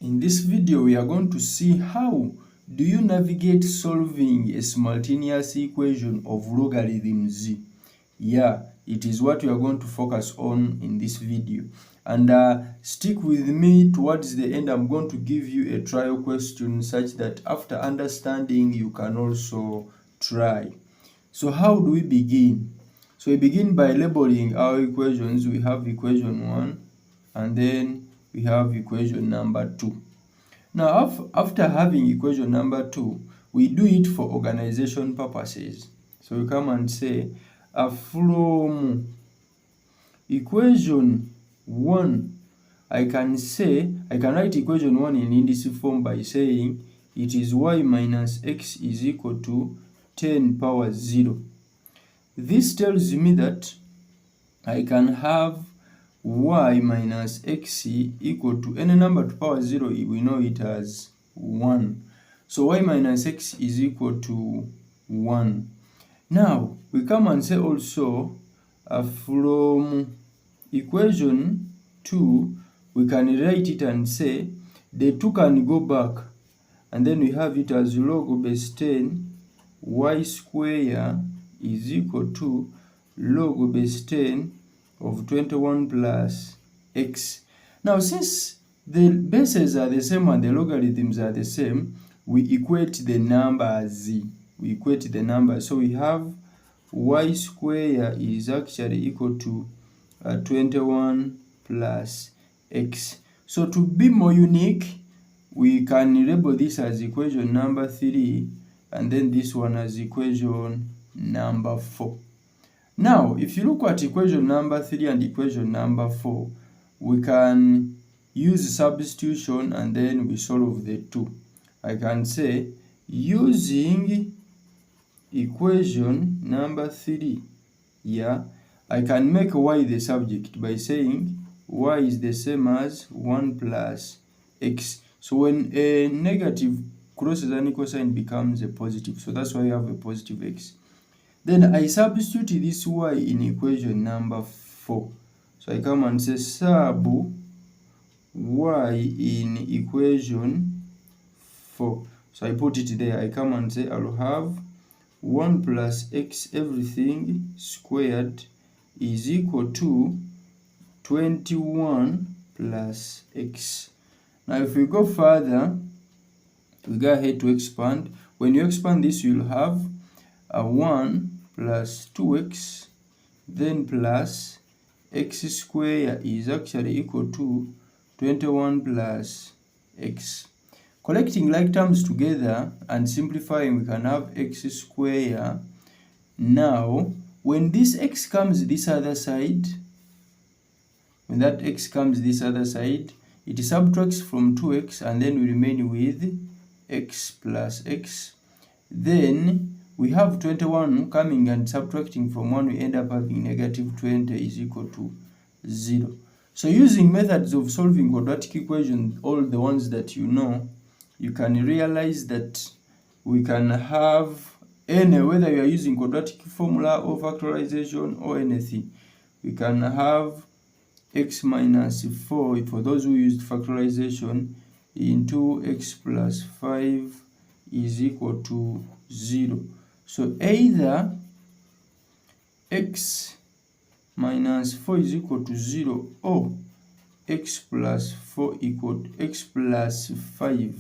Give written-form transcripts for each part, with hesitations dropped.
In this video, we are going to see how do you navigate solving a simultaneous equation of logarithms. Yeah, it is what we are going to focus on in this video. And stick with me towards the end. I'm going to give you a trial question such that after understanding, you can also try. So how do we begin? So we begin by labeling our equations. We have equation 1 and then we have equation number 2. Now, after having equation number 2, we do it for organization purposes. So we come and say, from equation 1, I can write equation 1 in indice form by saying it is y minus x is equal to 10 power 0. This tells me that I can have y minus x equal to any number to power 0, we know it as 1. So y minus x is equal to 1. Now, we come and say also from equation 2, we can write it and say the 2 can go back, and then we have it as log base 10 y square is equal to log base 10 of 21 plus x. Now, since the bases are the same and the logarithms are the same, we equate the numbers. So we have y square is actually equal to 21 plus x. So to be more unique, we can label this as equation number 3 and then this one as equation number 4. Now, if you look at equation number 3 and equation number 4, we can use substitution and then we solve the two. I can say using equation number 3, I can make y the subject by saying y is the same as 1 plus x. So when a negative crosses an equal sign becomes a positive. So that's why you have a positive x. Then I substitute this y in equation number 4. So I come and say sub y in equation 4. So I put it there. I come and say I'll have 1 plus x everything squared is equal to 21 plus x. Now if we go further, we go ahead to expand. When you expand this, you'll have a 1 plus 2x, then plus x square is actually equal to 21 plus x. Collecting like terms together and simplifying, we can have x square. Now, when this x comes this other side, when that x comes this other side, it subtracts from 2x and then we remain with x plus x. Then we have 21 coming and subtracting from 1, we end up having negative 20 is equal to 0. So using methods of solving quadratic equations, all the ones that you know, you can realize that we can have any, whether you are using quadratic formula or factorization or anything, we can have x minus 4 for those who used factorization into x plus 5 is equal to 0. So either x minus 4 is equal to 0 or x plus 4 equal to x plus 5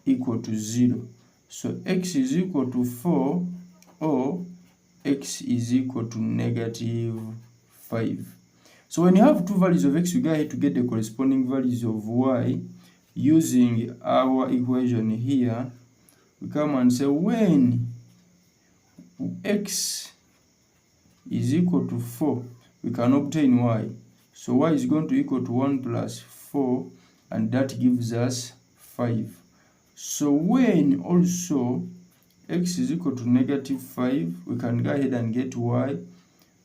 equal to 0. So x is equal to 4 or x is equal to negative 5. So when you have two values of x, we go ahead to get the corresponding values of y using our equation here. We come and say when x is equal to 4, we can obtain y. So y is going to equal to 1 plus 4, and that gives us 5. So when also x is equal to negative 5, we can go ahead and get y.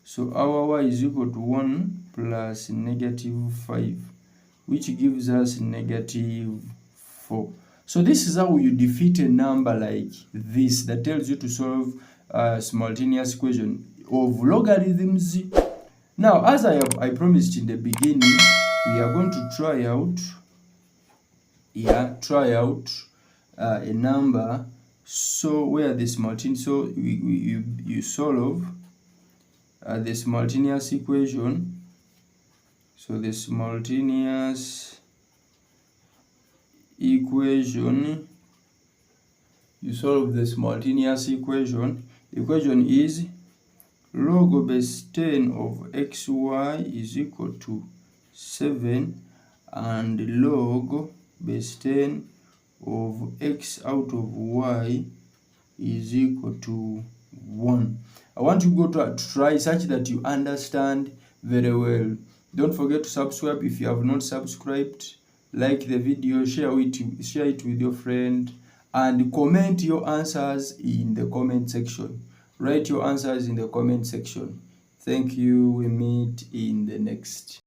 So our y is equal to 1 plus negative 5, which gives us negative 4. So this is how you defeat a number like this that tells you to solve a simultaneous equation of logarithms. Now, as I promised in the beginning, we are going to try out here, try out a number, so where the simultaneous, so you solve the simultaneous equation. So the simultaneous equation, you solve the simultaneous equation. The equation is log base 10 of xy is equal to 7, and log base 10 of x out of y is equal to 1. I want you to try such that you understand very well. Don't forget to subscribe if you have not subscribed. Like the video, share it with your friend, and comment your answers in the comment section. Write your answers in the comment section. Thank you. We meet in the next.